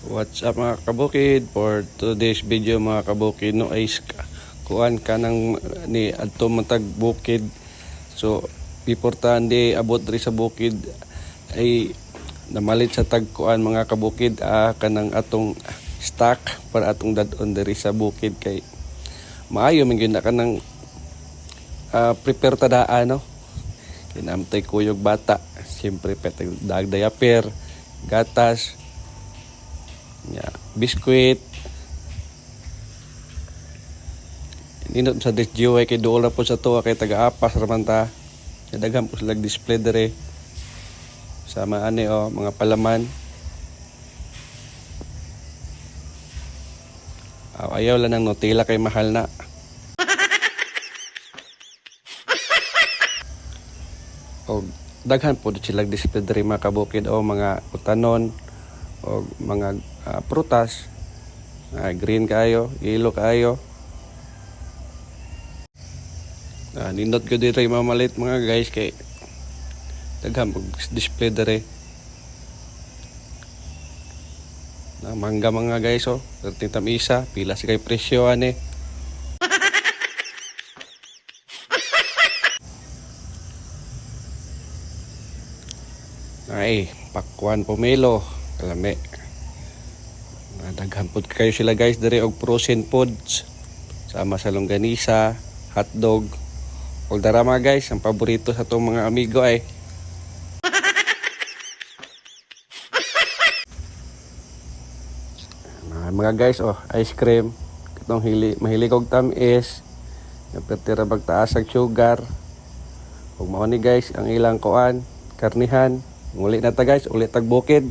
What's up mga kabukid? For today's video mga kabukid, no is kuan ka ng ni adto matag bukid. So importante di abot diri sa bukid ay namalit sa tagkuan mga kabukid kanang atong stock para atong dadon diri sa bukid kay maayo man gyud na kanang prepare tadaan no. Kinamtay kuyog bata, siyempre petag dag diaper, gatas, biskwit. Ninot sa DSGY kay doon po sa tuwa kay taga-apas raman ta. Daghan po sila display dire. Sama ani mga palaman. Ayaw lang ng Nutella kay mahal na. O daghan po sila display dire mga kabukid mga utanon o mga prutas. Green kayo, yellow kayo. Nindot ko dito yung mamalit mga guys kay daghan display dere na mangga mga guys 13 tamisa pila sa kay presyo ani. Ay pakwan pomelo kalame. Daghan pod kayo sila guys dere og frozen foods sama sa longganisa, hotdog. Og dara mga guys, ang paborito sa itong mga amigo ay mga guys, ice cream. Itong mahilig og tamis. Napirtira bagtaas ang sugar. Ug mao ni guys, ang ilang kuan, karnihan. Uli na ta guys, ulit tag bukid.